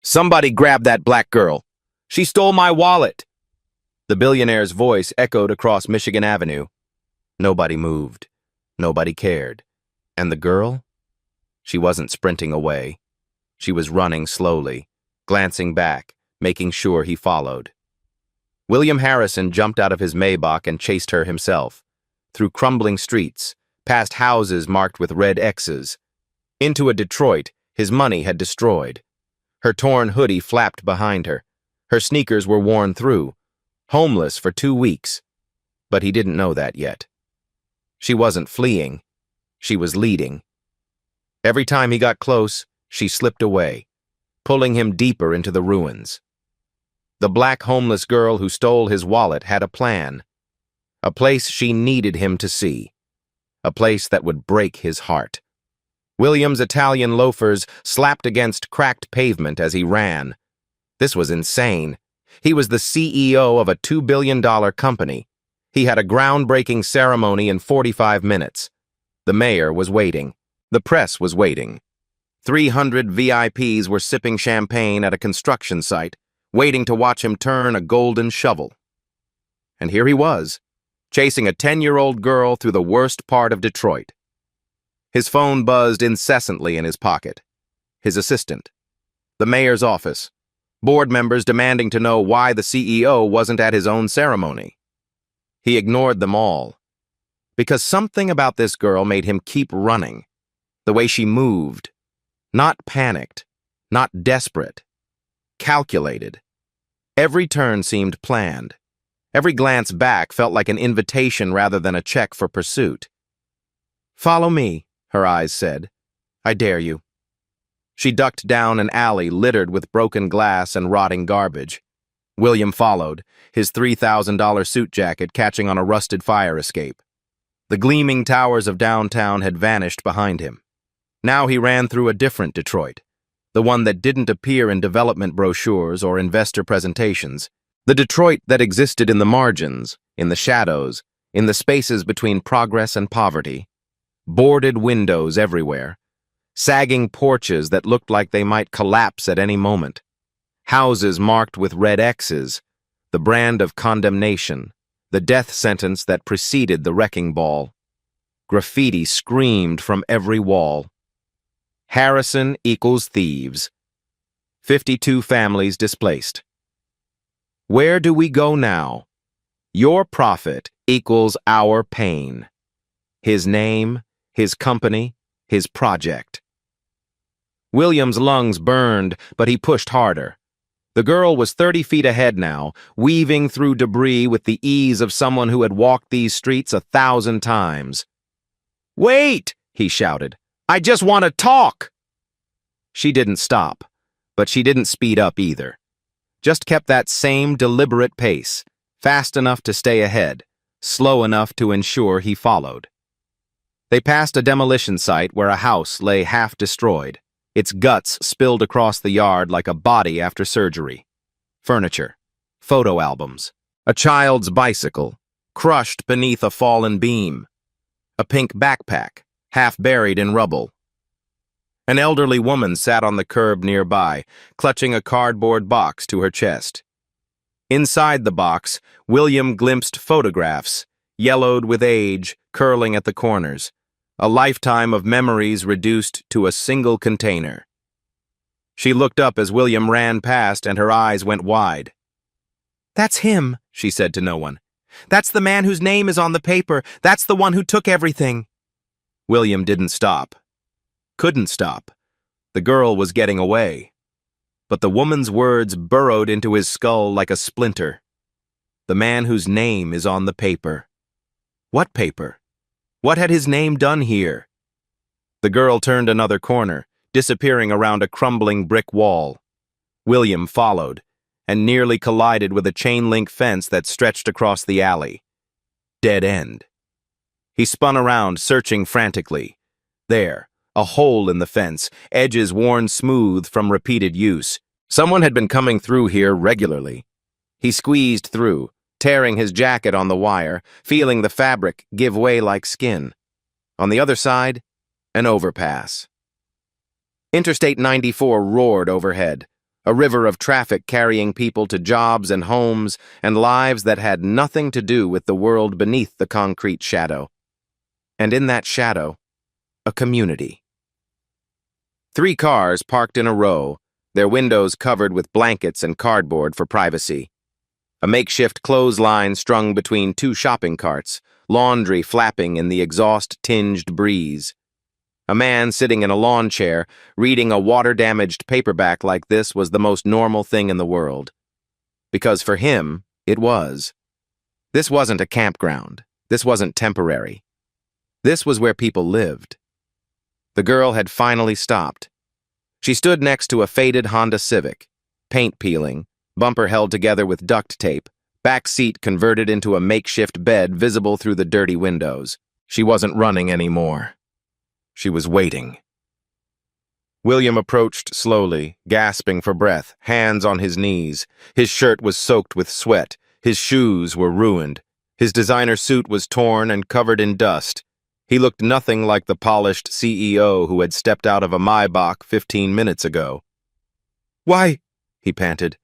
Somebody grab that black girl. She stole my wallet. The billionaire's voice echoed across Michigan Avenue. Nobody moved. Nobody cared. And the girl? She wasn't sprinting away. She was running slowly, glancing back, making sure he followed. William Harrison jumped out of his Maybach and chased her himself, through crumbling streets, past houses marked with red X's, into a Detroit his money had destroyed. Her torn hoodie flapped behind her. Her sneakers were worn through, homeless for 2 weeks. But he didn't know that yet. She wasn't fleeing. She was leading. Every time he got close, she slipped away, pulling him deeper into the ruins. The black homeless girl who stole his wallet had a plan. A place she needed him to see. A place that would break his heart. William's Italian loafers slapped against cracked pavement as he ran. This was insane. He was the CEO of a $2 billion company. He had a groundbreaking ceremony in 45 minutes. The mayor was waiting. The press was waiting. 300 VIPs were sipping champagne at a construction site, waiting to watch him turn a golden shovel. And here he was, chasing a 10-year-old girl through the worst part of Detroit. His phone buzzed incessantly in his pocket. His assistant. The mayor's office. Board members demanding to know why the CEO wasn't at his own ceremony. He ignored them all. Because something about this girl made him keep running. The way she moved. Not panicked. Not desperate. Calculated. Every turn seemed planned. Every glance back felt like an invitation rather than a check for pursuit. "Follow me," her eyes said. "I dare you." She ducked down an alley littered with broken glass and rotting garbage. William followed, his $3,000 suit jacket catching on a rusted fire escape. The gleaming towers of downtown had vanished behind him. Now he ran through a different Detroit, the one that didn't appear in development brochures or investor presentations, the Detroit that existed in the margins, in the shadows, in the spaces between progress and poverty. Boarded windows everywhere, sagging porches that looked like they might collapse at any moment, houses marked with red X's, the brand of condemnation, the death sentence that preceded the wrecking ball. Graffiti screamed from every wall. Harrison equals thieves. 52 families displaced. Where do we go now? Your profit equals our pain. His name, his company, his project. William's lungs burned, but he pushed harder. The girl was 30 feet ahead now, weaving through debris with the ease of someone who had walked these streets 1,000 times. "Wait!" he shouted. "I just want to talk!" She didn't stop, but she didn't speed up either. Just kept that same deliberate pace, fast enough to stay ahead, slow enough to ensure he followed. They passed a demolition site where a house lay half destroyed, its guts spilled across the yard like a body after surgery. Furniture, photo albums, a child's bicycle, crushed beneath a fallen beam, a pink backpack, half buried in rubble. An elderly woman sat on the curb nearby, clutching a cardboard box to her chest. Inside the box, William glimpsed photographs, yellowed with age, curling at the corners. A lifetime of memories reduced to a single container. She looked up as William ran past and her eyes went wide. "That's him," she said to no one. "That's the man whose name is on the paper. That's the one who took everything." William didn't stop. Couldn't stop. The girl was getting away. But the woman's words burrowed into his skull like a splinter. The man whose name is on the paper. What paper? What had his name done here? The girl turned another corner, disappearing around a crumbling brick wall. William followed, and nearly collided with a chain-link fence that stretched across the alley. Dead end. He spun around, searching frantically. There, a hole in the fence, edges worn smooth from repeated use. Someone had been coming through here regularly. He squeezed through, tearing his jacket on the wire, feeling the fabric give way like skin. On the other side, an overpass. Interstate 94 roared overhead, a river of traffic carrying people to jobs and homes and lives that had nothing to do with the world beneath the concrete shadow. And in that shadow, a community. 3 cars parked in a row, their windows covered with blankets and cardboard for privacy. A makeshift clothesline strung between 2 shopping carts, laundry flapping in the exhaust-tinged breeze. A man sitting in a lawn chair, reading a water-damaged paperback like this was the most normal thing in the world. Because for him, it was. This wasn't a campground. This wasn't temporary. This was where people lived. The girl had finally stopped. She stood next to a faded Honda Civic, paint peeling, bumper held together with duct tape, back seat converted into a makeshift bed visible through the dirty windows. She wasn't running anymore. She was waiting. William approached slowly, gasping for breath, hands on his knees. His shirt was soaked with sweat. His shoes were ruined. His designer suit was torn and covered in dust. He looked nothing like the polished CEO who had stepped out of a Maybach 15 minutes ago. "Why?" he panted.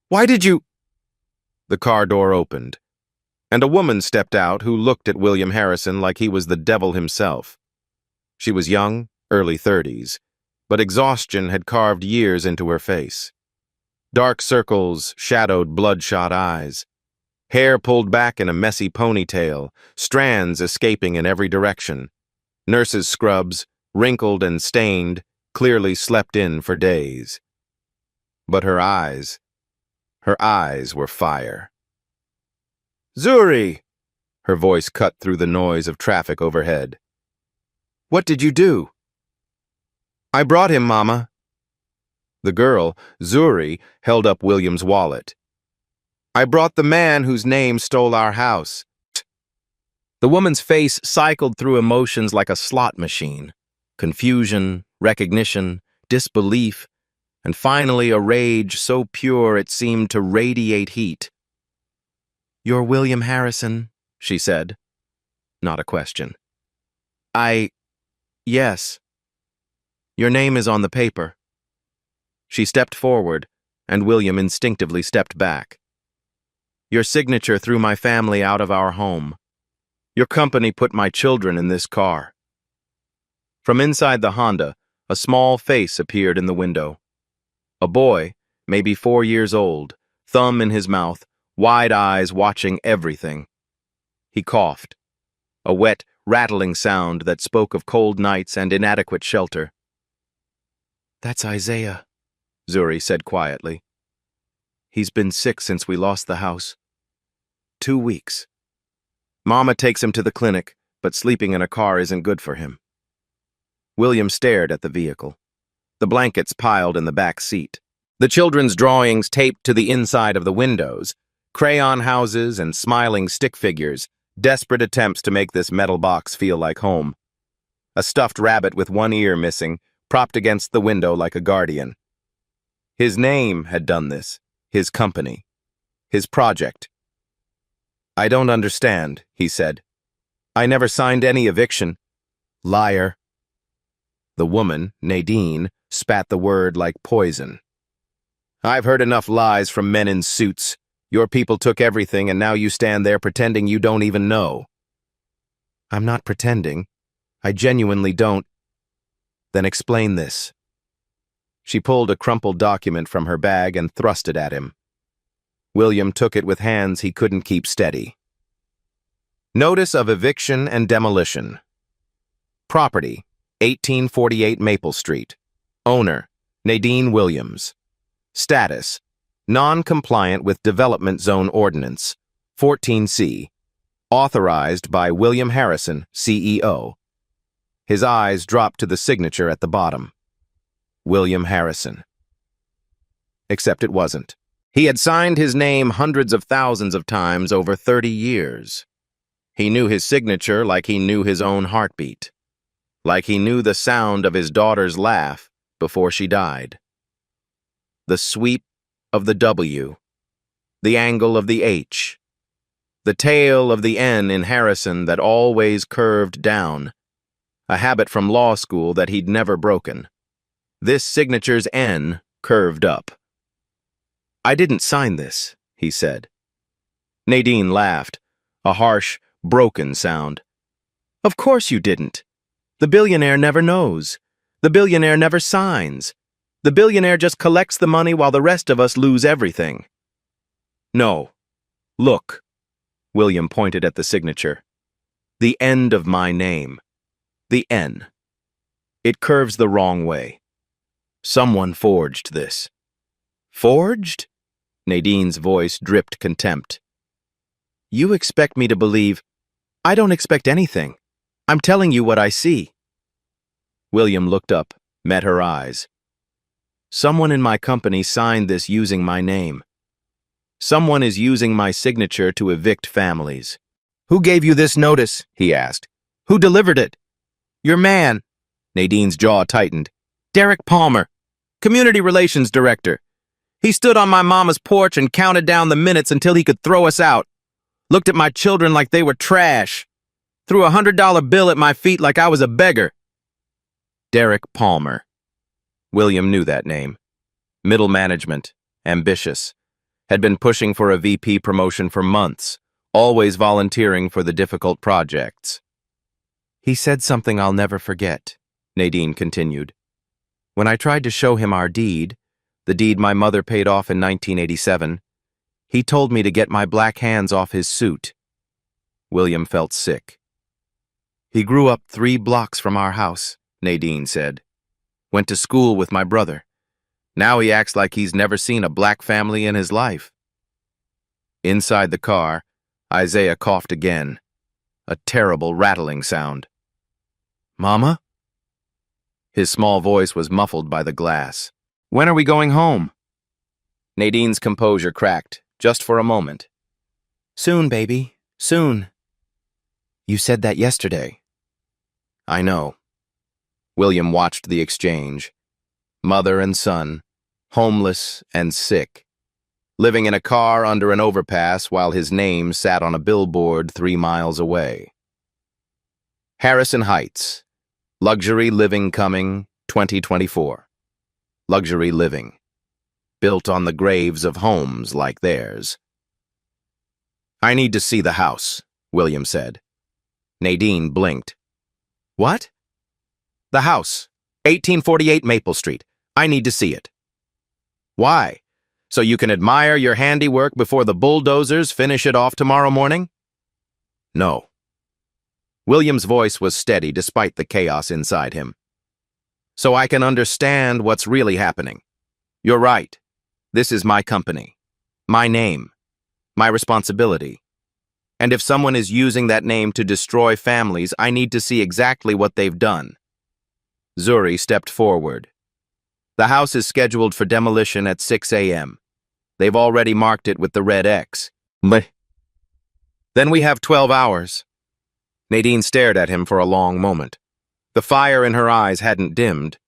"Why did you—" The car door opened, and a woman stepped out who looked at William Harrison like he was the devil himself. She was young, early 30s, but exhaustion had carved years into her face. Dark circles shadowed bloodshot eyes. Hair pulled back in a messy ponytail, strands escaping in every direction. Nurses' scrubs, wrinkled and stained, clearly slept in for days. But her eyes were fire. "Zuri!" Her voice cut through the noise of traffic overhead. "What did you do?" "I brought him, Mama." The girl, Zuri, held up William's wallet. "I brought the man whose name stole our house." The woman's face cycled through emotions like a slot machine. Confusion, recognition, disbelief, and finally a rage so pure it seemed to radiate heat. "You're William Harrison," she said. Not a question. Yes. Your name is on the paper." She stepped forward, and William instinctively stepped back. "Your signature threw my family out of our home. Your company put my children in this car." From inside the Honda, a small face appeared in the window. A boy, maybe 4 years old, thumb in his mouth, wide eyes watching everything. He coughed, a wet, rattling sound that spoke of cold nights and inadequate shelter. "That's Isaiah," Zuri said quietly. "He's been sick since we lost the house. 2 weeks. Mama takes him to the clinic, but sleeping in a car isn't good for him." William stared at the vehicle. The blankets piled in the back seat. The children's drawings taped to the inside of the windows. Crayon houses and smiling stick figures. Desperate attempts to make this metal box feel like home. A stuffed rabbit with one ear missing, propped against the window like a guardian. His name had done this, his company, his project. "I don't understand," he said. "I never signed any eviction." "Liar." The woman, Nadine, spat the word like poison. "I've heard enough lies from men in suits. Your people took everything, and now you stand there pretending you don't even know." "I'm not pretending. I genuinely don't." "Then explain this." She pulled a crumpled document from her bag and thrust it at him. William took it with hands he couldn't keep steady. Notice of eviction and demolition. Property, 1848 Maple Street. Owner, Nadine Williams. Status, non-compliant with Development Zone Ordinance, 14C. Authorized by William Harrison, CEO. His eyes dropped to the signature at the bottom. William Harrison. Except it wasn't. He had signed his name hundreds of thousands of times over 30 years. He knew his signature like he knew his own heartbeat. Like he knew the sound of his daughter's laugh before she died. The sweep of the W. The angle of the H. The tail of the N in Harrison that always curved down. A habit from law school that he'd never broken. This signature's N curved up. I didn't sign this, he said. Nadine laughed, a harsh, broken sound. Of course you didn't. The billionaire never knows. The billionaire never signs. The billionaire just collects the money while the rest of us lose everything. No. Look. William pointed at the signature. The end of my name. The N. It curves the wrong way. Someone forged this. Forged? Nadine's voice dripped contempt. You expect me to believe? I don't expect anything. I'm telling you what I see. William looked up, met her eyes. Someone in my company signed this using my name. Someone is using my signature to evict families. Who gave you this notice? He asked. Who delivered it? Your man. Nadine's jaw tightened. Derek Palmer, Community Relations Director. He stood on my mama's porch and counted down the minutes until he could throw us out. Looked at my children like they were trash. Threw a $100 bill at my feet like I was a beggar. Derek Palmer. William knew that name. Middle management, ambitious. Had been pushing for a VP promotion for months, always volunteering for the difficult projects. He said something I'll never forget, Nadine continued. When I tried to show him our deed, the deed my mother paid off in 1987, he told me to get my black hands off his suit. William felt sick. He grew up 3 blocks from our house, Nadine said. Went to school with my brother. Now he acts like he's never seen a black family in his life. Inside the car, Isaiah coughed again. A terrible rattling sound. Mama? His small voice was muffled by the glass. When are we going home? Nadine's composure cracked, just for a moment. Soon, baby, soon. You said that yesterday. I know. William watched the exchange. Mother and son, homeless and sick, living in a car under an overpass while his name sat on a billboard 3 miles away. Harrison Heights, luxury living coming 2024. Luxury living, built on the graves of homes like theirs. I need to see the house, William said. Nadine blinked. What? The house, 1848 Maple Street. I need to see it. Why? So you can admire your handiwork before the bulldozers finish it off tomorrow morning? No. William's voice was steady despite the chaos inside him. So I can understand what's really happening. You're right. This is my company, my name, my responsibility. And if someone is using that name to destroy families, I need to see exactly what they've done. Zuri stepped forward. The house is scheduled for demolition at 6 a.m. They've already marked it with the red X. But then we have 12 hours. Nadine stared at him for a long moment. The fire in her eyes hadn't dimmed,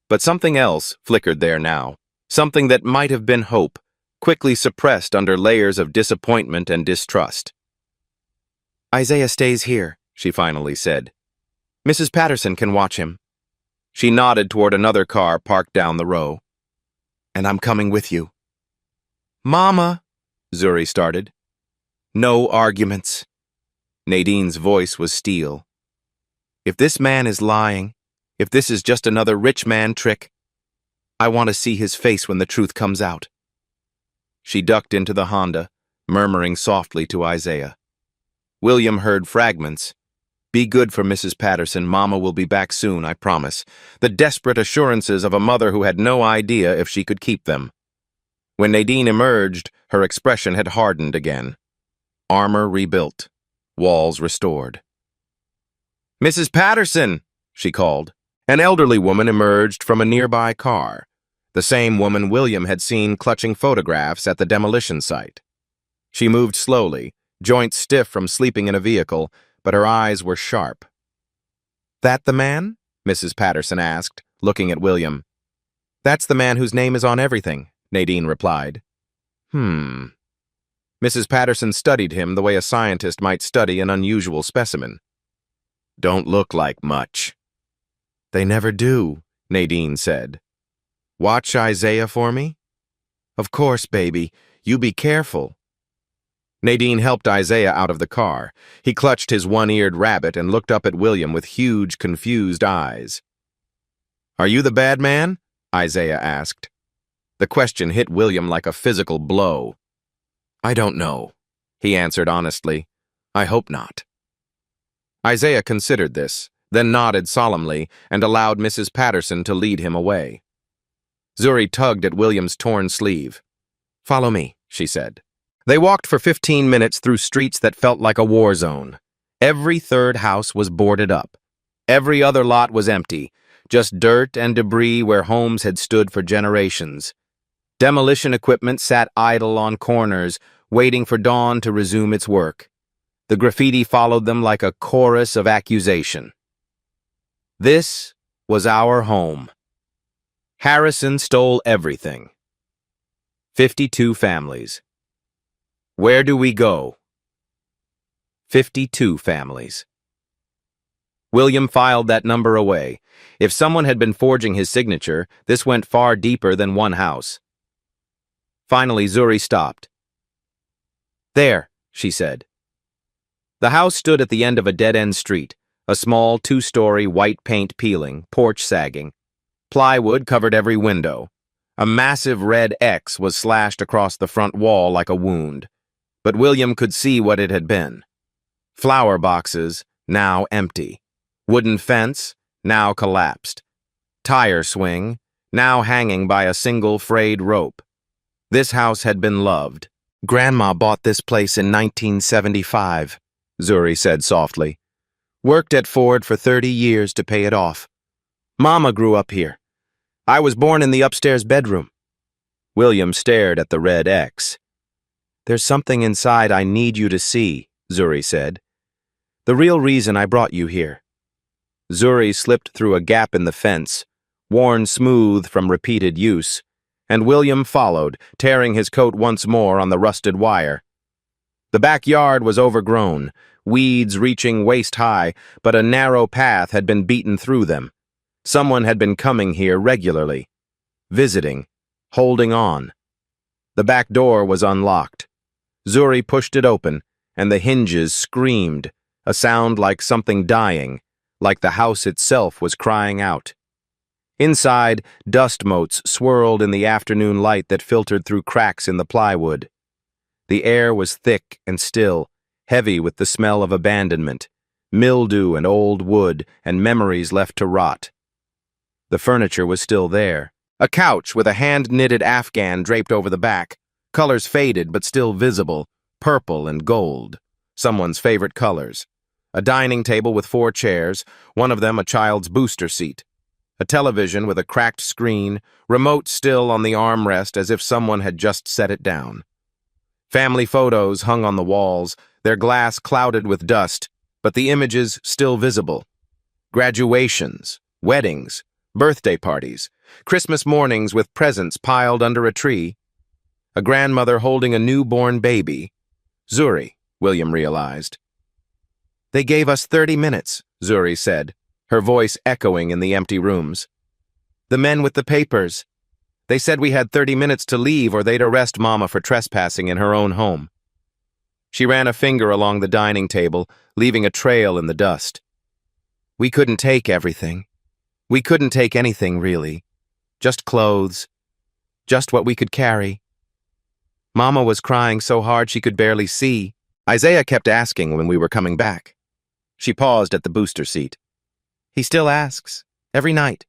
but something else flickered there now. Something that might have been hope, quickly suppressed under layers of disappointment and distrust. Isaiah stays here, she finally said. Mrs. Patterson can watch him. She nodded toward another car parked down the row. And I'm coming with you. Mama, Zuri started. No arguments. Nadine's voice was steel. If this man is lying, if this is just another rich man trick, I want to see his face when the truth comes out. She ducked into the Honda, murmuring softly to Isaiah. William heard fragments. Be good for Mrs. Patterson. Mama will be back soon, I promise. The desperate assurances of a mother who had no idea if she could keep them. When Nadine emerged, her expression had hardened again. Armor rebuilt. Walls restored. Mrs. Patterson, she called. An elderly woman emerged from a nearby car. The same woman William had seen clutching photographs at the demolition site. She moved slowly, joints stiff from sleeping in a vehicle, but her eyes were sharp. That the man? Mrs. Patterson asked, looking at William. That's the man whose name is on everything, Nadine replied. Mrs. Patterson studied him the way a scientist might study an unusual specimen. Don't look like much. They never do, Nadine said. Watch Isaiah for me? Of course, baby. You be careful. Nadine helped Isaiah out of the car. He clutched his one-eared rabbit and looked up at William with huge, confused eyes. Are you the bad man? Isaiah asked. The question hit William like a physical blow. I don't know, he answered honestly. I hope not. Isaiah considered this, then nodded solemnly and allowed Mrs. Patterson to lead him away. Zuri tugged at William's torn sleeve. Follow me, she said. They walked for 15 minutes through streets that felt like a war zone. Every third house was boarded up. Every other lot was empty, just dirt and debris where homes had stood for generations. Demolition equipment sat idle on corners, waiting for dawn to resume its work. The graffiti followed them like a chorus of accusation. This was our home. Harrison stole everything. 52 families. Where do we go? 52 families. William filed that number away. If someone had been forging his signature, this went far deeper than one house. Finally, Zuri stopped. There, she said. The house stood at the end of a dead-end street, a small two-story white paint peeling, porch sagging. Plywood covered every window. A massive red X was slashed across the front wall like a wound. But William could see what it had been. Flower boxes, now empty. Wooden fence, now collapsed. Tire swing, now hanging by a single frayed rope. This house had been loved. Grandma bought this place in 1975, Zuri said softly. Worked at Ford for 30 years to pay it off. Mama grew up here. I was born in the upstairs bedroom. William stared at the red X. There's something inside I need you to see, Zuri said. The real reason I brought you here. Zuri slipped through a gap in the fence, worn smooth from repeated use, and William followed, tearing his coat once more on the rusted wire. The backyard was overgrown, weeds reaching waist-high, but a narrow path had been beaten through them. Someone had been coming here regularly, visiting, holding on. The back door was unlocked. Zuri pushed it open, and the hinges screamed, a sound like something dying, like the house itself was crying out. Inside, dust motes swirled in the afternoon light that filtered through cracks in the plywood. The air was thick and still, heavy with the smell of abandonment, mildew and old wood, and memories left to rot. The furniture was still there. A couch with a hand-knitted afghan draped over the back, colors faded but still visible, purple and gold, someone's favorite colors. A dining table with 4 chairs, one of them a child's booster seat. A television with a cracked screen, remote still on the armrest as if someone had just set it down. Family photos hung on the walls, their glass clouded with dust, but the images still visible. Graduations, weddings, birthday parties, Christmas mornings with presents piled under a tree. A grandmother holding a newborn baby. Zuri, William realized. They gave us 30 minutes, Zuri said, her voice echoing in the empty rooms. The men with the papers. They said we had 30 minutes to leave or they'd arrest Mama for trespassing in her own home. She ran a finger along the dining table, leaving a trail in the dust. We couldn't take everything. We couldn't take anything, really. Just clothes. Just what we could carry. Mama was crying so hard she could barely see. Isaiah kept asking when we were coming back. She paused at the booster seat. He still asks, every night.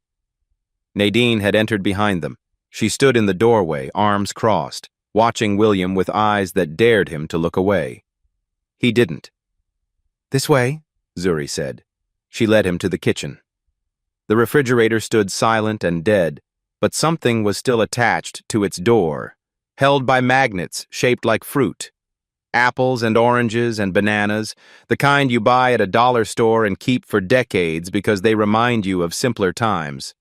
Nadine had entered behind them. She stood in the doorway, arms crossed, watching William with eyes that dared him to look away. He didn't. This way, Zuri said. She led him to the kitchen. The refrigerator stood silent and dead, but something was still attached to its door, held by magnets shaped like fruit. Apples and oranges and bananas, the kind you buy at a dollar store and keep for decades because they remind you of simpler times.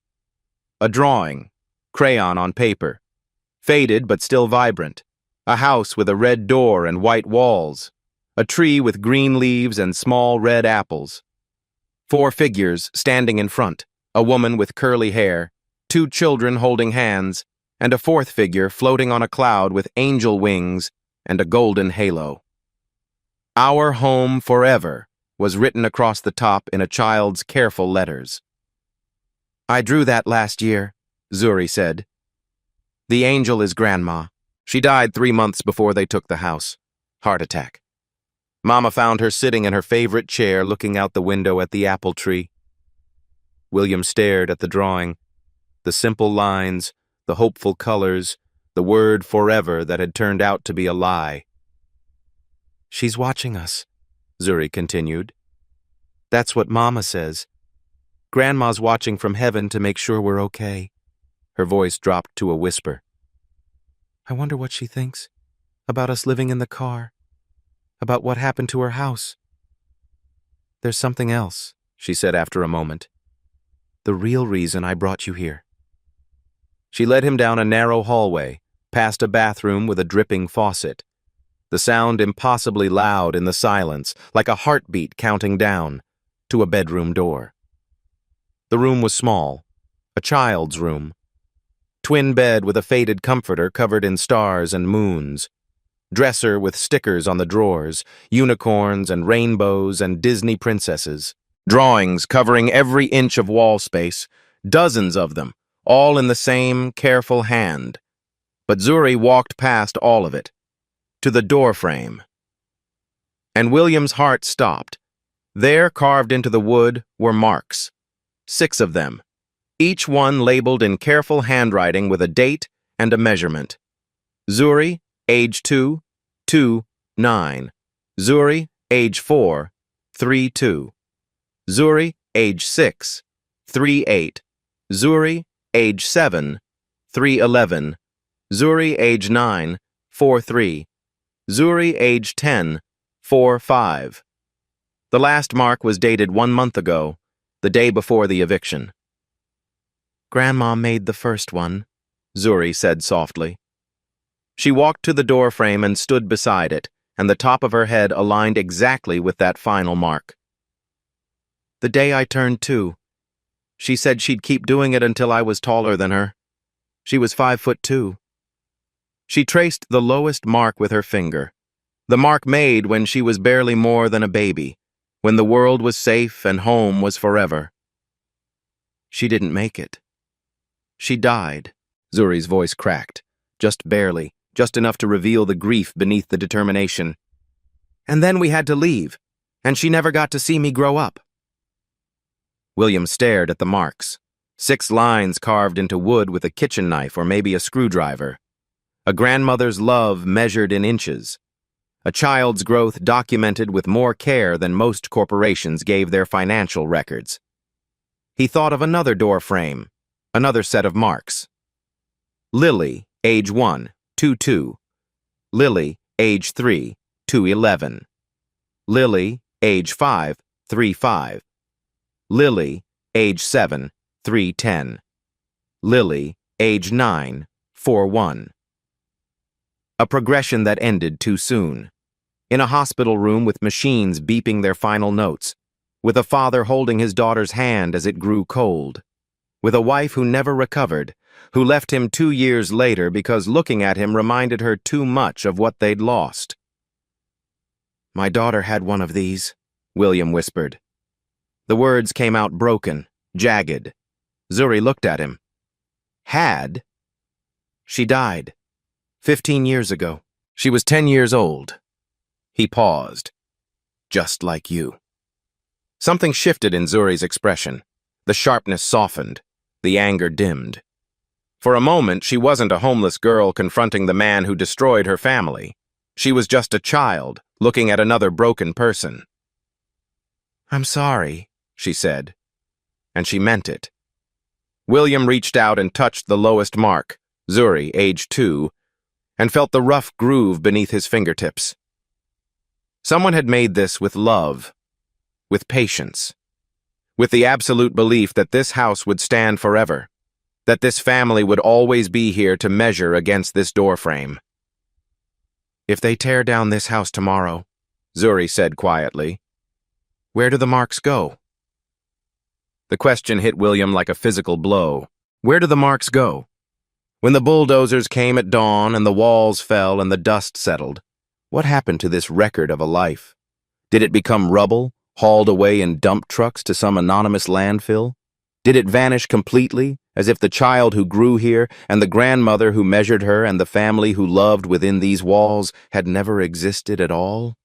A drawing, crayon on paper, faded but still vibrant. A house with a red door and white walls. A tree with green leaves and small red apples. 4 figures standing in front, a woman with curly hair, 2 children holding hands, and a fourth figure floating on a cloud with angel wings and a golden halo. "Our home forever" was written across the top in a child's careful letters. "I drew that last year," Zuri said. "The angel is Grandma. She died 3 months before they took the house. Heart attack. Mama found her sitting in her favorite chair looking out the window at the apple tree." William stared at the drawing. The simple lines, the hopeful colors, the word forever that had turned out to be a lie. "She's watching us," Zuri continued. "That's what Mama says. Grandma's watching from heaven to make sure we're okay." Her voice dropped to a whisper. "I wonder what she thinks about us living in the car, about what happened to her house." "There's something else," she said after a moment. "The real reason I brought you here." She led him down a narrow hallway, past a bathroom with a dripping faucet. The sound impossibly loud in the silence, like a heartbeat counting down, to a bedroom door. The room was small, a child's room. Twin bed with a faded comforter covered in stars and moons. Dresser with stickers on the drawers, unicorns and rainbows and Disney princesses. Drawings covering every inch of wall space, dozens of them, all in the same careful hand. But Zuri walked past all of it, to the door frame. And William's heart stopped. There, carved into the wood, were marks. 6 of them, each one labeled in careful handwriting with a date and a measurement. Zuri, age 2, 2-9. Zuri, age 4, 3-2. Zuri, age 6, 3-8. Zuri, age 7, 3-11. Zuri, age 9, 4-3. Zuri, age 10, 4-5. The last mark was dated 1 month ago, the day before the eviction. "Grandma made the first one," Zuri said softly. She walked to the door frame and stood beside it, and the top of her head aligned exactly with that final mark. "The day I turned 2. She said she'd keep doing it until I was taller than her. She was 5'2". She traced the lowest mark with her finger, the mark made when she was barely more than a baby, when the world was safe and home was forever. She didn't make it. She died." Zuri's voice cracked, just barely, just enough to reveal the grief beneath the determination. "And then we had to leave, and she never got to see me grow up." William stared at the marks. 6 lines carved into wood with a kitchen knife or maybe a screwdriver. A grandmother's love measured in inches. A child's growth documented with more care than most corporations gave their financial records. He thought of another door frame, another set of marks. Lily, age 1, 2-2. Lily, age 3, 2-11. Lily, age 5, 3-5. Lily, age 7, 3-10. Lily, age 9, 4-1. A progression that ended too soon. In a hospital room with machines beeping their final notes, with a father holding his daughter's hand as it grew cold, with a wife who never recovered, who left him 2 years later because looking at him reminded her too much of what they'd lost. "My daughter had one of these," William whispered. The words came out broken, jagged. Zuri looked at him. "Had?" "She died. 15 years ago. She was 10 years old." He paused. "Just like you." Something shifted in Zuri's expression. The sharpness softened. The anger dimmed. For a moment, she wasn't a homeless girl confronting the man who destroyed her family. She was just a child, looking at another broken person. "I'm sorry," she said. And she meant it. William reached out and touched the lowest mark, Zuri, age 2, and felt the rough groove beneath his fingertips. Someone had made this with love, with patience, with the absolute belief that this house would stand forever, that this family would always be here to measure against this doorframe. "If they tear down this house tomorrow," Zuri said quietly, "where do the marks go?" The question hit William like a physical blow. Where do the marks go? When the bulldozers came at dawn and the walls fell and the dust settled, what happened to this record of a life? Did it become rubble, hauled away in dump trucks to some anonymous landfill? Did it vanish completely, as if the child who grew here and the grandmother who measured her and the family who loved within these walls had never existed at all?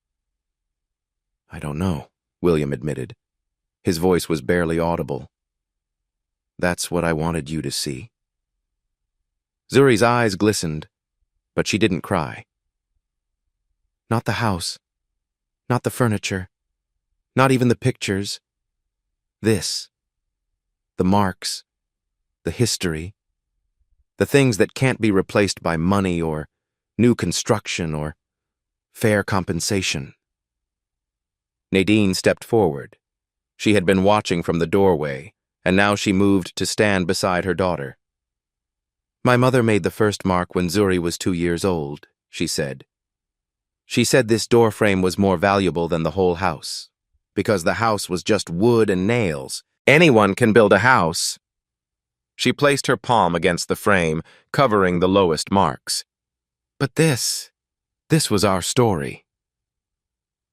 I don't know, William admitted. His voice was barely audible. That's what I wanted you to see. Zuri's eyes glistened, but she didn't cry. Not the house, not the furniture, not even the pictures. This. The marks, the history, the things that can't be replaced by money or new construction or fair compensation. Nadine stepped forward. She had been watching from the doorway, and now she moved to stand beside her daughter. My mother made the first mark when Zuri was 2 years old, she said. She said this doorframe was more valuable than the whole house, because the house was just wood and nails. Anyone can build a house. She placed her palm against the frame, covering the lowest marks. But this was our story.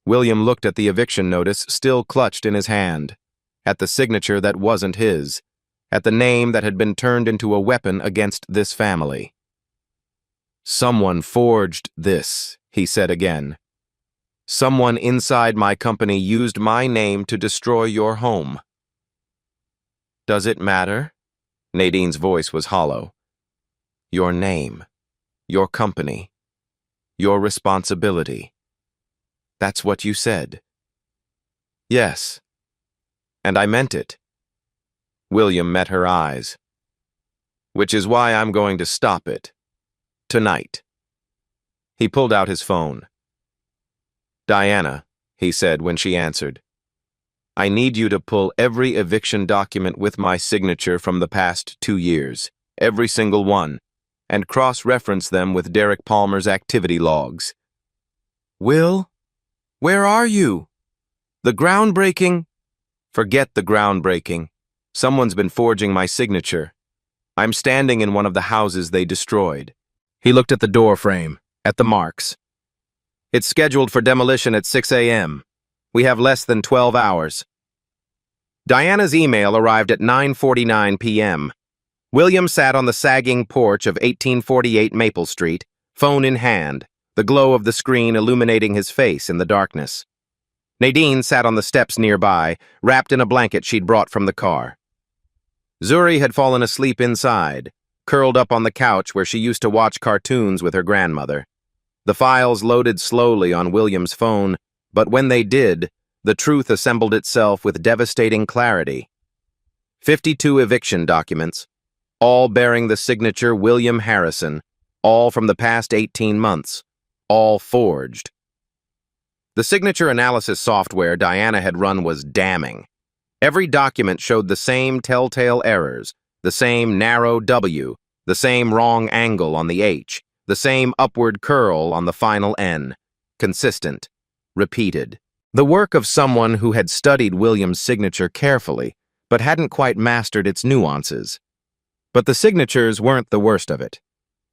William looked at the eviction notice still clutched in his hand, at the signature that wasn't his, at the name that had been turned into a weapon against this family. Someone forged this, he said again. Someone inside my company used my name to destroy your home. Does it matter? Nadine's voice was hollow. Your name, your company, your responsibility. That's what you said. Yes, and I meant it. William met her eyes. Which is why I'm going to stop it. Tonight. He pulled out his phone. Diana, he said when she answered, I need you to pull every eviction document with my signature from the past 2 years, every single one, and cross-reference them with Derek Palmer's activity logs. Will? Where are you? The groundbreaking? Forget the groundbreaking. Someone's been forging my signature. I'm standing in one of the houses they destroyed. He looked at the door frame, at the marks. It's scheduled for demolition at 6 a.m. We have less than 12 hours. Diana's email arrived at 9:49 p.m. William sat on the sagging porch of 1848 Maple Street, phone in hand, the glow of the screen illuminating his face in the darkness. Nadine sat on the steps nearby, wrapped in a blanket she'd brought from the car. Zuri had fallen asleep inside, curled up on the couch where she used to watch cartoons with her grandmother. The files loaded slowly on William's phone, but when they did, the truth assembled itself with devastating clarity. 52 eviction documents, all bearing the signature William Harrison, all from the past 18 months, all forged. The signature analysis software Diana had run was damning. Every document showed the same telltale errors, the same narrow W, the same wrong angle on the H, the same upward curl on the final N. Consistent. Repeated. The work of someone who had studied William's signature carefully, but hadn't quite mastered its nuances. But the signatures weren't the worst of it.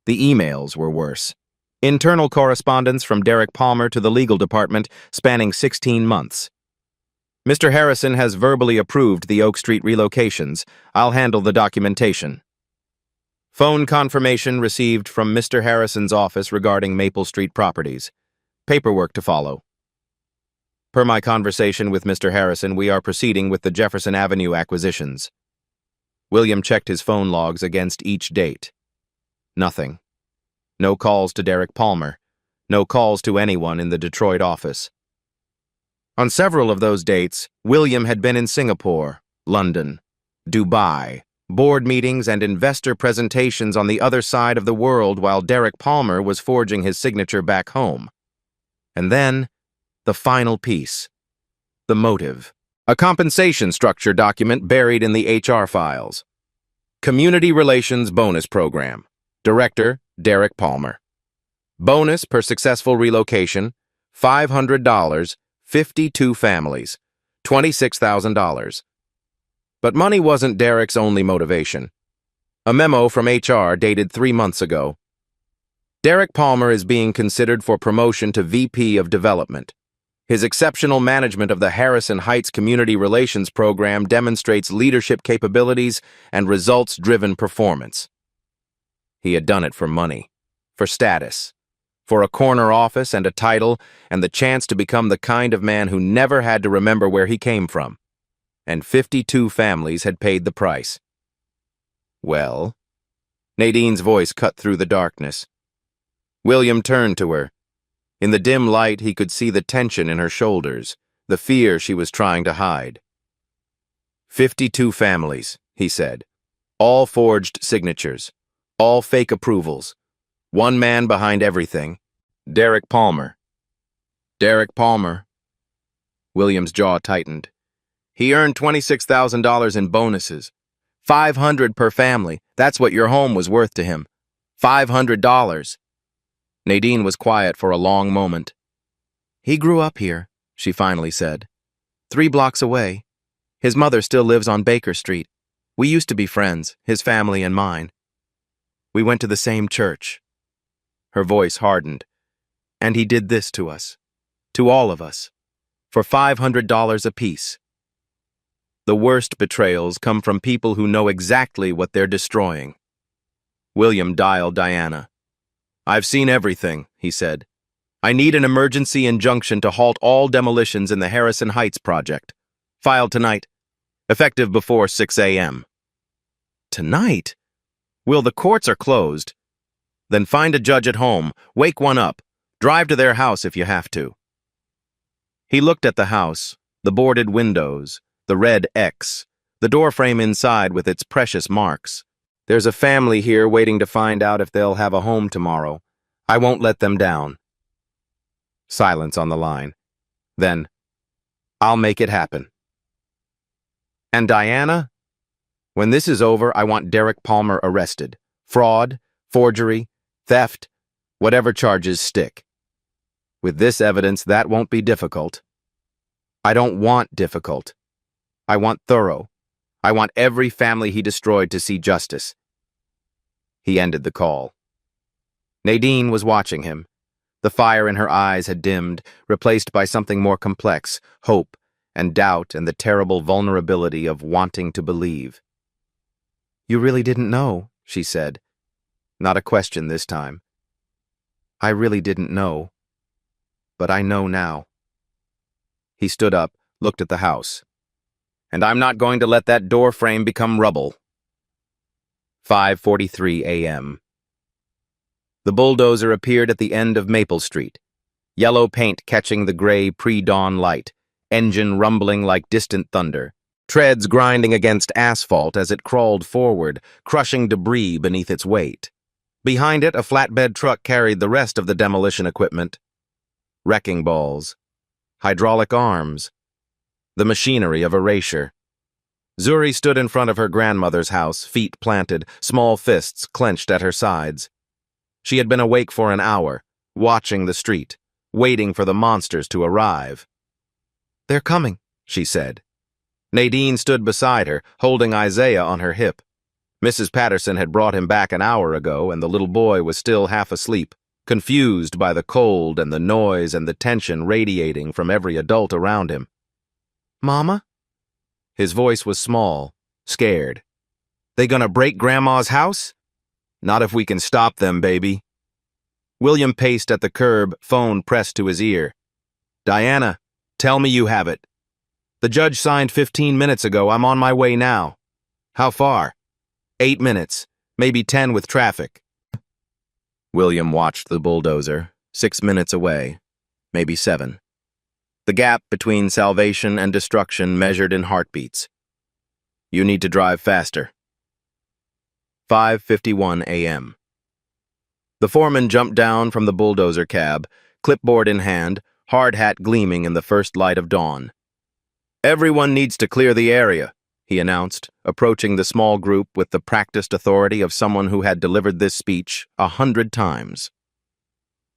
The emails were worse. Internal correspondence from Derek Palmer to the legal department spanning 16 months. Mr. Harrison has verbally approved the Oak Street relocations. I'll handle the documentation. Phone confirmation received from Mr. Harrison's office regarding Maple Street properties. Paperwork to follow. Per my conversation with Mr. Harrison, we are proceeding with the Jefferson Avenue acquisitions. William checked his phone logs against each date. Nothing. No calls to Derek Palmer. No calls to anyone in the Detroit office. On several of those dates, William had been in Singapore, London, Dubai, board meetings and investor presentations on the other side of the world while Derek Palmer was forging his signature back home. And then, the final piece. The motive. A compensation structure document buried in the HR files. Community Relations Bonus Program. Director, Derek Palmer. Bonus per successful relocation, $500, 52 families, $26,000. But money wasn't Derek's only motivation. A memo from HR dated 3 months ago. Derek Palmer is being considered for promotion to VP of Development. His exceptional management of the Harrison Heights Community Relations Program demonstrates leadership capabilities and results-driven performance. He had done it for money, for status, for a corner office and a title and the chance to become the kind of man who never had to remember where he came from. And 52 families had paid the price. Well? Nadine's voice cut through the darkness. William turned to her. In the dim light, he could see the tension in her shoulders, the fear she was trying to hide. 52 families, he said. All forged signatures. All fake approvals. One man behind everything. Derek Palmer. Derek Palmer. William's jaw tightened. He earned $26,000 in bonuses. $500 per family. That's what your home was worth to him. $500. Nadine was quiet for a long moment. He grew up here, she finally said. 3 blocks away. His mother still lives on Baker Street. We used to be friends, his family and mine. We went to the same church. Her voice hardened. And he did this to us. To all of us. For $500 apiece. The worst betrayals come from people who know exactly what they're destroying. William dialed Diana. I've seen everything, he said. I need an emergency injunction to halt all demolitions in the Harrison Heights project. Filed tonight. Effective before 6 a.m. Tonight? Will, the courts are closed. Then find a judge at home, wake one up, drive to their house if you have to. He looked at the house, the boarded windows, the red X, the doorframe inside with its precious marks. There's a family here waiting to find out if they'll have a home tomorrow. I won't let them down. Silence on the line. Then, I'll make it happen. And Diana? When this is over, I want Derek Palmer arrested. Fraud, forgery, theft, whatever charges stick. With this evidence, that won't be difficult. I don't want difficult. I want thorough. I want every family he destroyed to see justice. He ended the call. Nadine was watching him. The fire in her eyes had dimmed, replaced by something more complex, hope and doubt and the terrible vulnerability of wanting to believe. You really didn't know, she said. Not a question this time. I really didn't know. But I know now. He stood up, looked at the house. And I'm not going to let that door frame become rubble. 5:43 a.m. The bulldozer appeared at the end of Maple Street, yellow paint catching the gray pre-dawn light, engine rumbling like distant thunder, treads grinding against asphalt as it crawled forward, crushing debris beneath its weight. Behind it, a flatbed truck carried the rest of the demolition equipment. Wrecking balls, hydraulic arms, the machinery of erasure. Zuri stood in front of her grandmother's house, feet planted, small fists clenched at her sides. She had been awake for an hour, watching the street, waiting for the monsters to arrive. They're coming, she said. Nadine stood beside her, holding Isaiah on her hip. Mrs. Patterson had brought him back an hour ago, and the little boy was still half asleep, confused by the cold and the noise and the tension radiating from every adult around him. Mama? His voice was small, scared. They gonna break Grandma's house? Not if we can stop them, baby. William paced at the curb, phone pressed to his ear. Diana, tell me you have it. The judge signed 15 minutes ago. I'm on my way now. How far? 8 minutes, maybe 10 with traffic. William watched the bulldozer, 6 minutes away, maybe 7. The gap between salvation and destruction measured in heartbeats. You need to drive faster. 5:51 a.m. The foreman jumped down from the bulldozer cab, clipboard in hand, hard hat gleaming in the first light of dawn. Everyone needs to clear the area, he announced, approaching the small group with the practiced authority of someone who had delivered this speech 100 times.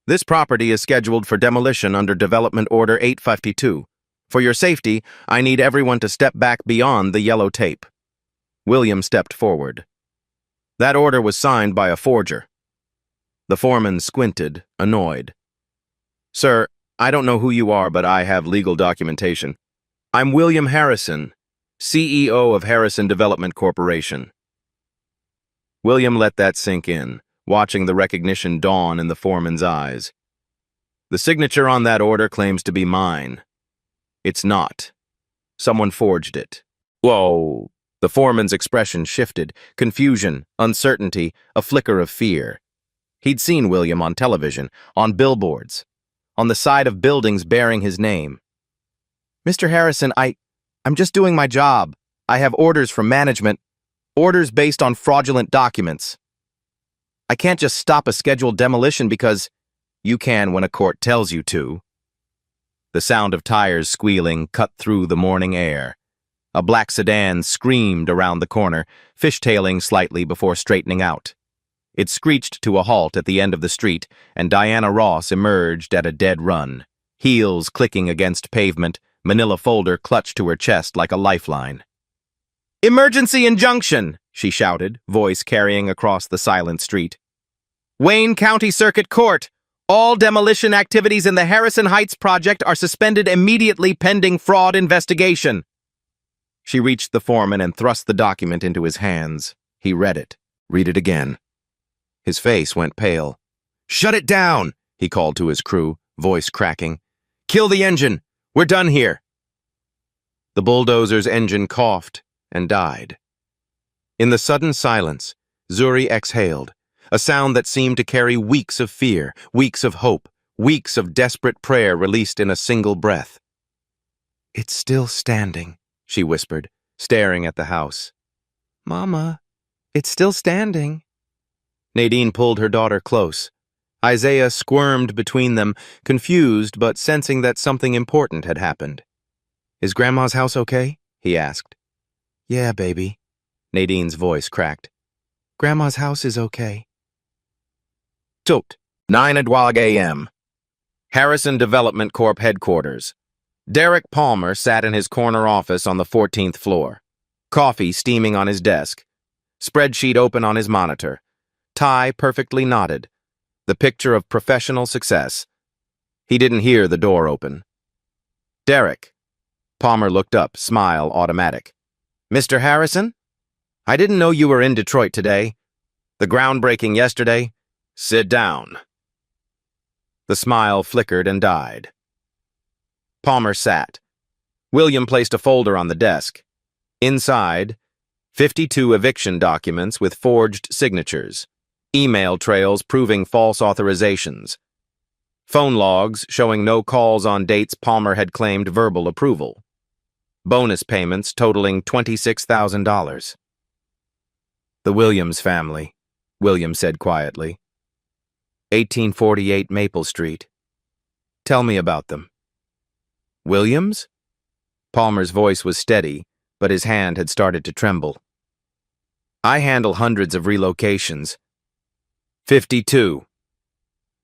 This property is scheduled for demolition under Development Order 852. For your safety, I need everyone to step back beyond the yellow tape. William stepped forward. That order was signed by a forger. The foreman squinted, annoyed. Sir, I don't know who you are, but I have legal documentation. I'm William Harrison, CEO of Harrison Development Corporation. William let that sink in, watching the recognition dawn in the foreman's eyes. The signature on that order claims to be mine. It's not. Someone forged it. Whoa! The foreman's expression shifted, confusion, uncertainty, a flicker of fear. He'd seen William on television, on billboards, on the side of buildings bearing his name. Mr. Harrison, I'm just doing my job. I have orders from management, orders based on fraudulent documents. I can't just stop a scheduled demolition because you can when a court tells you to. The sound of tires squealing cut through the morning air. A black sedan screamed around the corner, fishtailing slightly before straightening out. It screeched to a halt at the end of the street, and Diana Ross emerged at a dead run, heels clicking against pavement, manila folder clutched to her chest like a lifeline. "Emergency injunction!" she shouted, voice carrying across the silent street. "Wayne County Circuit Court! All demolition activities in the Harrison Heights project are suspended immediately pending fraud investigation." She reached the foreman and thrust the document into his hands. He read it. Read it again. His face went pale. "Shut it down!" he called to his crew, voice cracking. "Kill the engine! We're done here!" The bulldozer's engine coughed and died. In the sudden silence, Zuri exhaled, a sound that seemed to carry weeks of fear, weeks of hope, weeks of desperate prayer released in a single breath. "It's still standing," she whispered, staring at the house. "Mama, it's still standing." Nadine pulled her daughter close. Isaiah squirmed between them, confused but sensing that something important had happened. "Is Grandma's house okay?" he asked. "Yeah, baby." Nadine's voice cracked. "Grandma's house is okay." 9:00 a.m. Harrison Development Corp. headquarters. Derek Palmer sat in his corner office on the 14th floor. Coffee steaming on his desk. Spreadsheet open on his monitor. Tie perfectly knotted. The picture of professional success. He didn't hear the door open. "Derek." Palmer looked up, smile automatic. "Mr. Harrison? I didn't know you were in Detroit today. The groundbreaking yesterday. Sit down." The smile flickered and died. Palmer sat. William placed a folder on the desk. Inside, 52 eviction documents with forged signatures. Email trails proving false authorizations. Phone logs showing no calls on dates Palmer had claimed verbal approval. Bonus payments totaling $26,000. "The Williams family," William said quietly. 1848 Maple Street. "Tell me about them." "Williams?" Palmer's voice was steady, but his hand had started to tremble. "I handle hundreds of relocations." 52.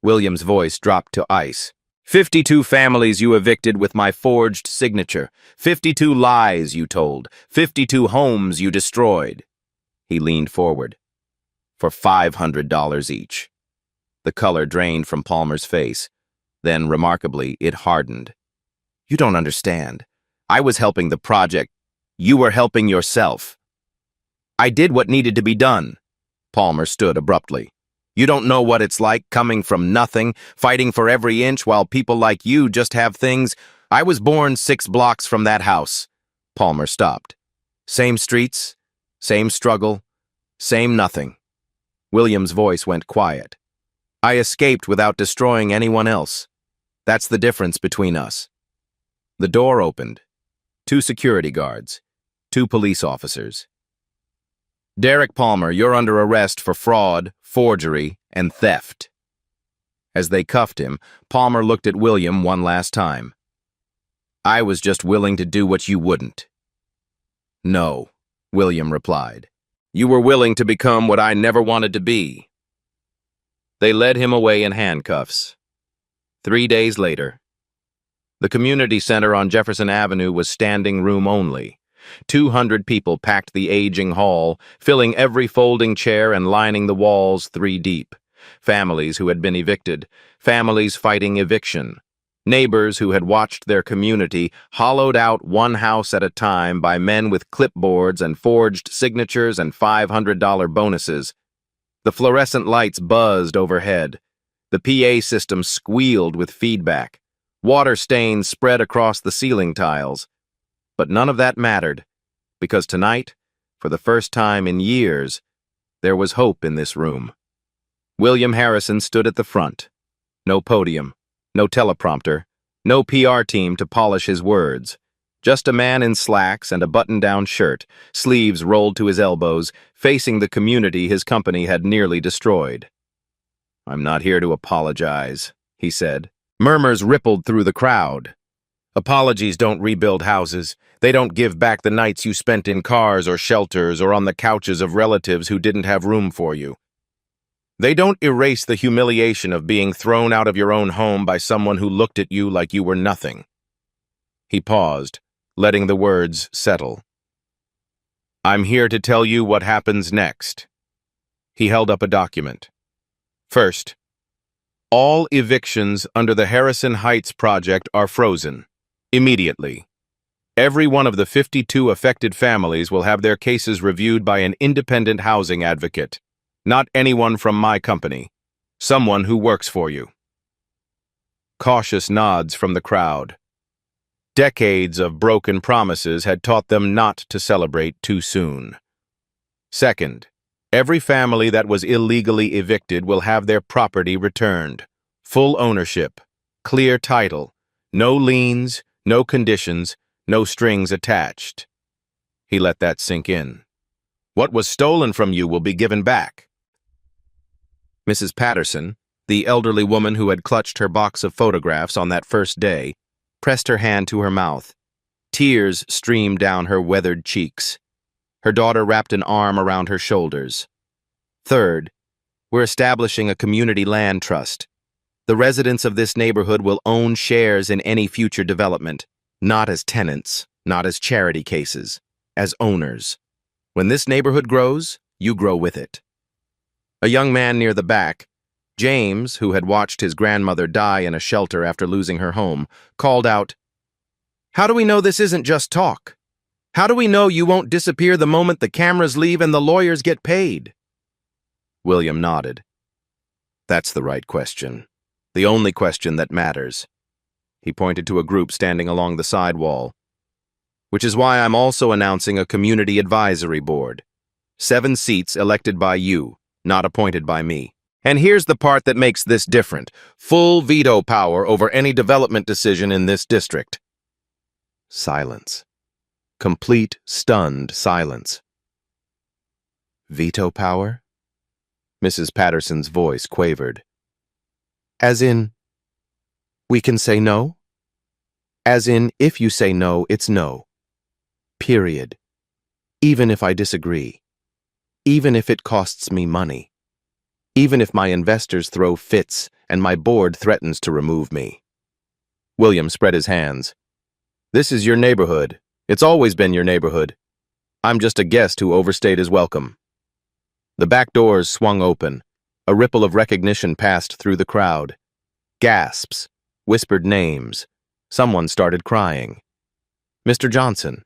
William's voice dropped to ice. 52 families you evicted with my forged signature. 52 lies you told. 52 homes you destroyed. He leaned forward. For $500 each. The color drained from Palmer's face. Then, remarkably, it hardened. "You don't understand. I was helping the project. You were helping yourself." "I did what needed to be done." Palmer stood abruptly. "You don't know what it's like coming from nothing, fighting for every inch while people like you just have things. I was born 6 blocks from that house." Palmer stopped. "Same streets, same struggle, same nothing." William's voice went quiet. "I escaped without destroying anyone else. That's the difference between us." The door opened. 2 security guards, 2 police officers. "Derek Palmer, you're under arrest for fraud, forgery, and theft." As they cuffed him, Palmer looked at William one last time. "I was just willing to do what you wouldn't." "No," William replied. "You were willing to become what I never wanted to be." They led him away in handcuffs. 3 days later, the community center on Jefferson Avenue was standing room only. 200 people packed the aging hall, filling every folding chair and lining the walls 3 deep. Families who had been evicted, families fighting eviction, neighbors who had watched their community hollowed out one house at a time by men with clipboards and forged signatures and $500 bonuses. The fluorescent lights buzzed overhead. The PA system squealed with feedback. Water stains spread across the ceiling tiles. But none of that mattered, because tonight, for the first time in years, there was hope in this room. William Harrison stood at the front. No podium, no teleprompter, no PR team to polish his words. Just a man in slacks and a button-down shirt, sleeves rolled to his elbows, facing the community his company had nearly destroyed. "I'm not here to apologize," he said. Murmurs rippled through the crowd. "Apologies don't rebuild houses. They don't give back the nights you spent in cars or shelters or on the couches of relatives who didn't have room for you. They don't erase the humiliation of being thrown out of your own home by someone who looked at you like you were nothing." He paused, letting the words settle. "I'm here to tell you what happens next." He held up a document. First, all evictions under the Harrison Heights project are frozen, immediately. Every one of the 52 affected families will have their cases reviewed by an independent housing advocate, not anyone from my company, someone who works for you. Cautious nods from the crowd. Decades of broken promises had taught them not to celebrate too soon. Second, every family that was illegally evicted will have their property returned. Full ownership, clear title, no liens, no conditions, no strings attached. He let that sink in. What was stolen from you will be given back. Mrs. Patterson, the elderly woman who had clutched her box of photographs on that first day, pressed her hand to her mouth. Tears streamed down her weathered cheeks. Her daughter wrapped an arm around her shoulders. Third, we're establishing a community land trust. The residents of this neighborhood will own shares in any future development, not as tenants, not as charity cases, as owners. When this neighborhood grows, you grow with it. A young man near the back, James, who had watched his grandmother die in a shelter after losing her home, called out, "How do we know this isn't just talk? How do we know you won't disappear the moment the cameras leave and the lawyers get paid?" William nodded. "That's the right question. The only question that matters." He pointed to a group standing along the side wall. "Which is why I'm also announcing a community advisory board. 7 seats elected by you, not appointed by me. And here's the part that makes this different. Full veto power over any development decision in this district." Silence. Complete, stunned silence. "Veto power?" Mrs. Patterson's voice quavered. "As in, we can say no? As in, if you say no, it's no. Period. Even if I disagree. Even if it costs me money. Even if my investors throw fits and my board threatens to remove me." William spread his hands. "This is your neighborhood. It's always been your neighborhood. I'm just a guest who overstayed his welcome." The back doors swung open. A ripple of recognition passed through the crowd. Gasps, whispered names. Someone started crying. Mr. Johnson,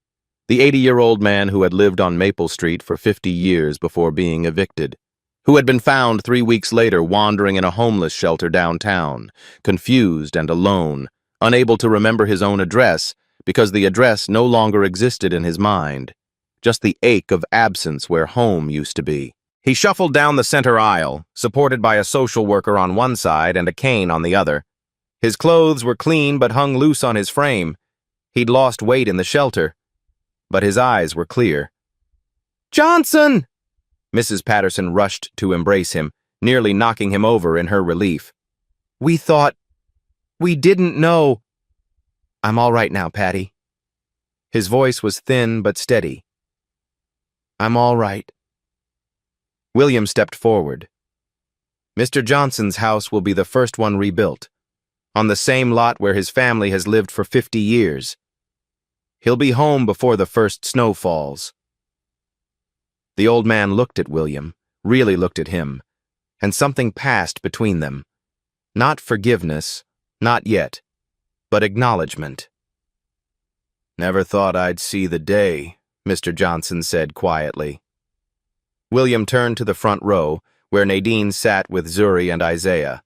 the 80-year-old man who had lived on Maple Street for 50 years before being evicted, who had been found 3 weeks later wandering in a homeless shelter downtown, confused and alone, unable to remember his own address because the address no longer existed in his mind, just the ache of absence where home used to be. He shuffled down the center aisle, supported by a social worker on one side and a cane on the other. His clothes were clean but hung loose on his frame. He'd lost weight in the shelter, but his eyes were clear. "Johnson!" Mrs. Patterson rushed to embrace him, nearly knocking him over in her relief. We didn't know." "I'm all right now, Patty." His voice was thin but steady. "I'm all right." William stepped forward. "Mr. Johnson's house will be the first one rebuilt, on the same lot where his family has lived for 50 years. He'll be home before the first snow falls." The old man looked at William, really looked at him, and something passed between them. Not forgiveness, not yet, but acknowledgement. "Never thought I'd see the day," Mr. Johnson said quietly. William turned to the front row, where Nadine sat with Zuri and Isaiah.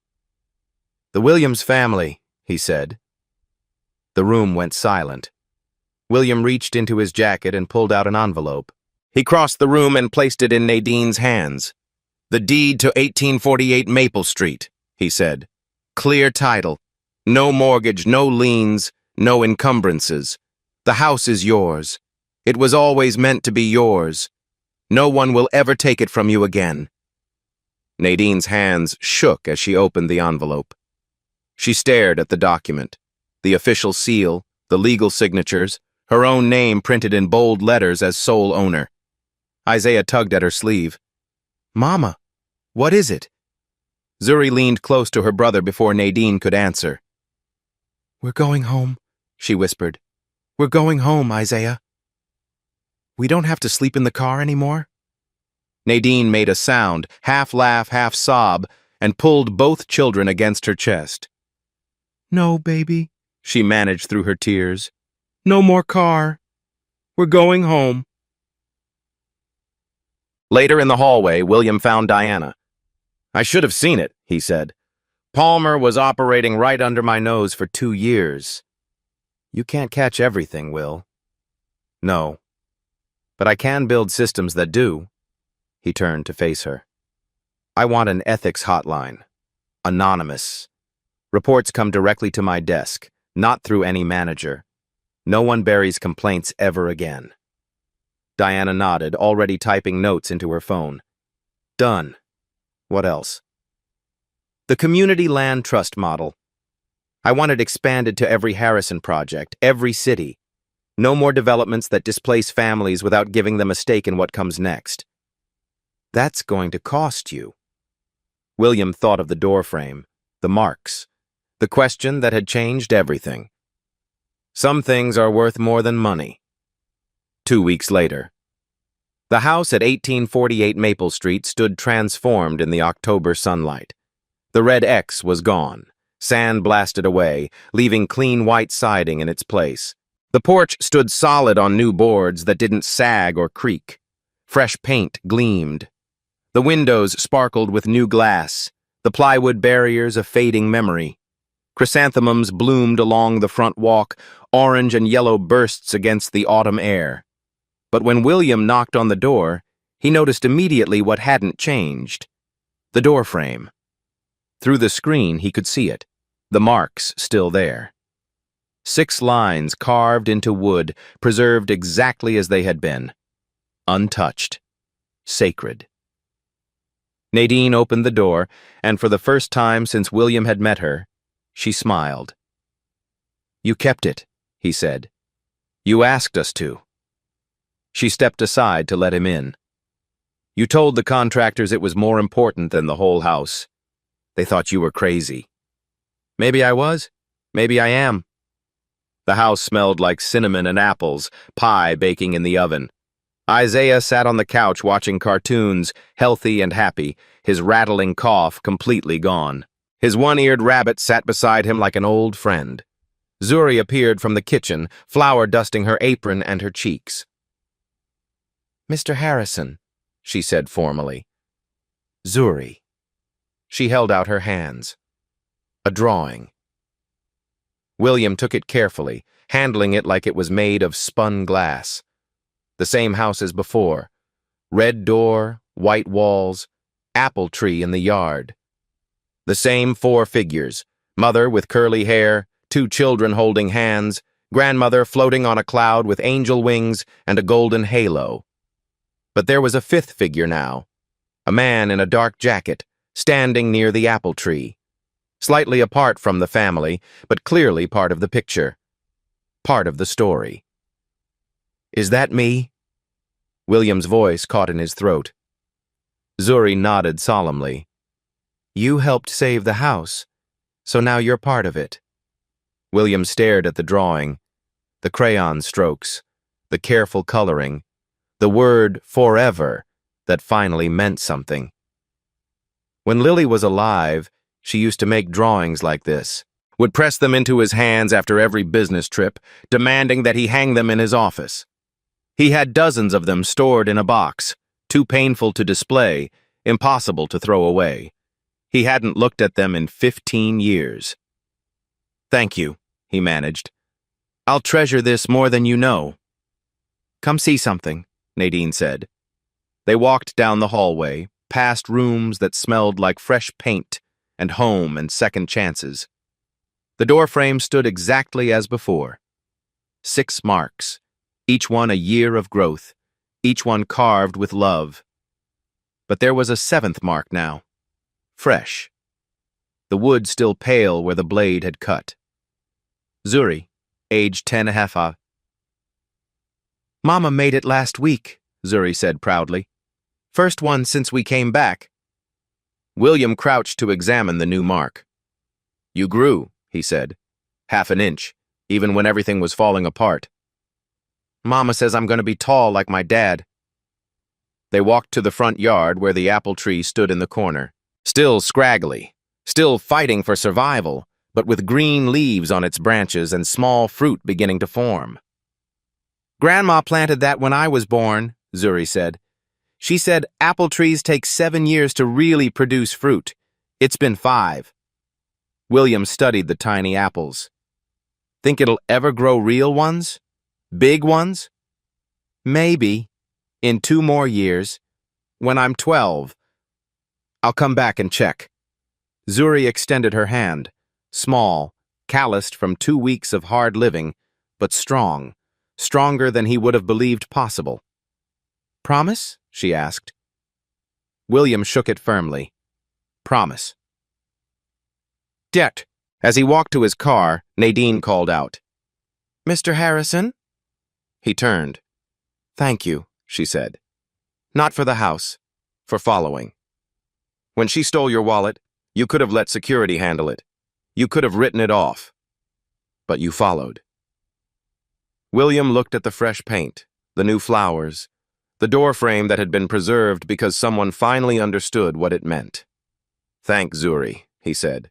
"The Williams family," he said. The room went silent. William reached into his jacket and pulled out an envelope. He crossed the room and placed it in Nadine's hands. "The deed to 1848 Maple Street," he said. "Clear title. No mortgage, no liens, no encumbrances. The house is yours. It was always meant to be yours. No one will ever take it from you again." Nadine's hands shook as she opened the envelope. She stared at the document, the official seal, the legal signatures, her own name printed in bold letters as sole owner. Isaiah tugged at her sleeve. "Mama, what is it?" Zuri leaned close to her brother before Nadine could answer. "We're going home," she whispered. "We're going home, Isaiah. We don't have to sleep in the car anymore." Nadine made a sound, half laugh, half sob, and pulled both children against her chest. "No, baby," she managed through her tears. "No more car. We're going home." Later in the hallway, William found Diana. "I should have seen it," he said. "Palmer was operating right under my nose for 2 years. You can't catch everything, Will." "No. But I can build systems that do." He turned to face her. "I want an ethics hotline. Anonymous. Reports come directly to my desk, not through any manager. No one buries complaints ever again." Diana nodded, already typing notes into her phone. "Done. What else?" "The Community Land Trust model. I want it expanded to every Harrison project, every city. No more developments that displace families without giving them a stake in what comes next." "That's going to cost you." William thought of the doorframe, the marks, the question that had changed everything. "Some things are worth more than money." 2 weeks later. The house at 1848 Maple Street stood transformed in the October sunlight. The red X was gone, sand blasted away, leaving clean white siding in its place. The porch stood solid on new boards that didn't sag or creak. Fresh paint gleamed. The windows sparkled with new glass, the plywood barriers a fading memory. Chrysanthemums bloomed along the front walk, orange and yellow bursts against the autumn air. But when William knocked on the door, he noticed immediately what hadn't changed. The doorframe. Through the screen, he could see it, the marks still there. 6 lines carved into wood, preserved exactly as they had been. Untouched. Sacred. Nadine opened the door, and for the first time since William had met her, she smiled. "You kept it," he said. "You asked us to." She stepped aside to let him in. "You told the contractors it was more important than the whole house. They thought you were crazy." "Maybe I was. Maybe I am." The house smelled like cinnamon and apples, pie baking in the oven. Isaiah sat on the couch watching cartoons, healthy and happy, his rattling cough completely gone. His one-eared rabbit sat beside him like an old friend. Zuri appeared from the kitchen, flour dusting her apron and her cheeks. "Mr. Harrison," she said formally. "Zuri." She held out her hands. A drawing. William took it carefully, handling it like it was made of spun glass. The same house as before. Red door, white walls, apple tree in the yard. The same 4 figures, mother with curly hair, 2 children holding hands, grandmother floating on a cloud with angel wings and a golden halo. But there was a 5th figure now, a man in a dark jacket, standing near the apple tree, slightly apart from the family, but clearly part of the picture, part of the story. "Is that me?" William's voice caught in his throat. Zuri nodded solemnly. "You helped save the house, so now you're part of it." William stared at the drawing. The crayon strokes, the careful coloring, the word forever that finally meant something. When Lily was alive, she used to make drawings like this, would press them into his hands after every business trip, demanding that he hang them in his office. He had dozens of them stored in a box, too painful to display, impossible to throw away. He hadn't looked at them in 15 years. "Thank you," he managed. "I'll treasure this more than you know." "Come see something," Nadine said. They walked down the hallway, past rooms that smelled like fresh paint and home and second chances. The doorframe stood exactly as before. 6 marks, each one a year of growth, each one carved with love. But there was a 7th mark now, fresh. The wood still pale where the blade had cut. Zuri, age 10.5. "Mama made it last week," Zuri said proudly. "First one since we came back." William crouched to examine the new mark. "You grew," he said. "Half an inch, even when everything was falling apart." "Mama says I'm going to be tall like my dad." They walked to the front yard where the apple tree stood in the corner, still scraggly, still fighting for survival, but with green leaves on its branches and small fruit beginning to form. "Grandma planted that when I was born," Zuri said. "She said apple trees take 7 years to really produce fruit. It's been 5. William studied the tiny apples. "Think it'll ever grow real ones? Big ones?" "Maybe. In 2 more years. When I'm 12. I'll come back and check." Zuri extended her hand, small, calloused from 2 weeks of hard living, but strong, stronger than he would have believed possible. "Promise?" she asked. William shook it firmly. "Promise." "Debt." As he walked to his car, Nadine called out, "Mr. Harrison?" He turned. "Thank you," she said. "Not for the house, for following. When she stole your wallet, you could have let security handle it. You could have written it off. But you followed." William looked at the fresh paint, the new flowers, the doorframe that had been preserved because someone finally understood what it meant. "Thank Zuri," he said.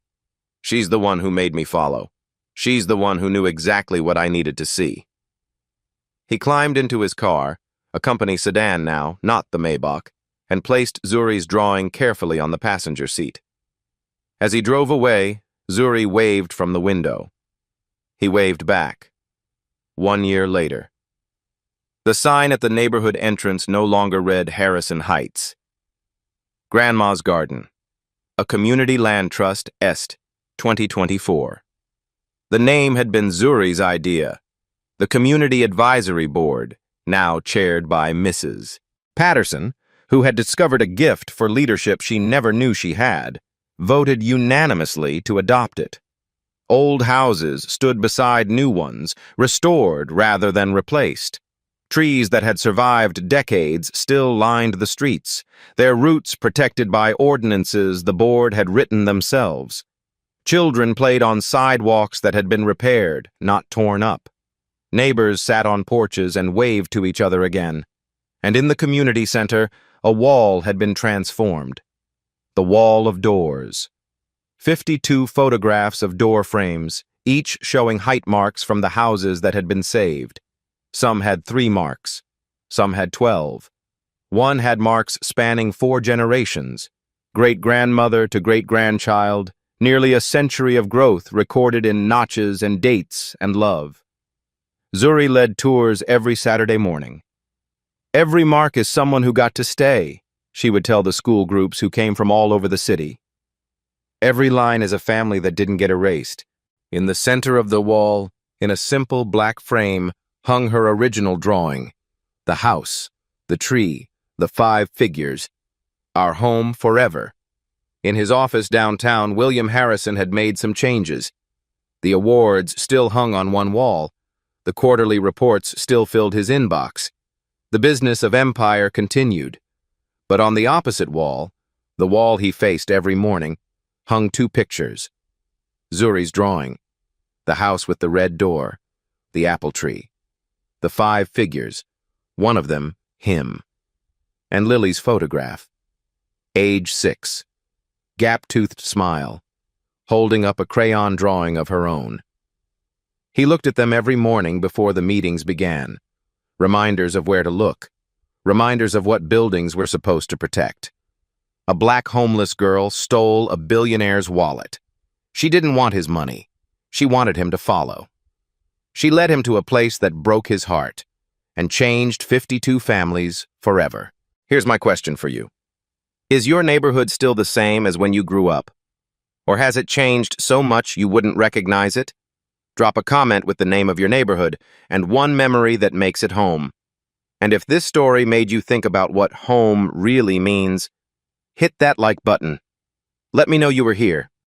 "She's the one who made me follow. She's the one who knew exactly what I needed to see." He climbed into his car, a company sedan now, not the Maybach, and placed Zuri's drawing carefully on the passenger seat. As he drove away, Zuri waved from the window. He waved back. 1 year later. The sign at the neighborhood entrance no longer read Harrison Heights. Grandma's Garden. A Community Land Trust, Est, 2024. The name had been Zuri's idea. The Community Advisory Board, now chaired by Mrs. Patterson, who had discovered a gift for leadership she never knew she had, voted unanimously to adopt it. Old houses stood beside new ones, restored rather than replaced. Trees that had survived decades still lined the streets, their roots protected by ordinances the board had written themselves. Children played on sidewalks that had been repaired, not torn up. Neighbors sat on porches and waved to each other again. And in the community center, a wall had been transformed. The Wall of Doors. 52 photographs of door frames, each showing height marks from the houses that had been saved. Some had 3 marks. Some had 12. One had marks spanning 4 generations, great-grandmother to great-grandchild, nearly a century of growth recorded in notches and dates and love. Zuri led tours every Saturday morning. "Every mark is someone who got to stay," she would tell the school groups who came from all over the city. "Every line is a family that didn't get erased." In the center of the wall, in a simple black frame, hung her original drawing. The house, the tree, the 5 figures. Our home forever. In his office downtown, William Harrison had made some changes. The awards still hung on one wall. The quarterly reports still filled his inbox. The business of empire continued. But on the opposite wall, the wall he faced every morning, hung 2 pictures. Zuri's drawing, the house with the red door, the apple tree, the 5 figures, one of them, him, and Lily's photograph. Age 6, gap-toothed smile, holding up a crayon drawing of her own. He looked at them every morning before the meetings began, reminders of where to look, reminders of what buildings we're supposed to protect. A black homeless girl stole a billionaire's wallet. She didn't want his money. She wanted him to follow. She led him to a place that broke his heart and changed 52 families forever. Here's my question for you. Is your neighborhood still the same as when you grew up? Or has it changed so much you wouldn't recognize it? Drop a comment with the name of your neighborhood and one memory that makes it home. And if this story made you think about what home really means, hit that like button. Let me know you were here.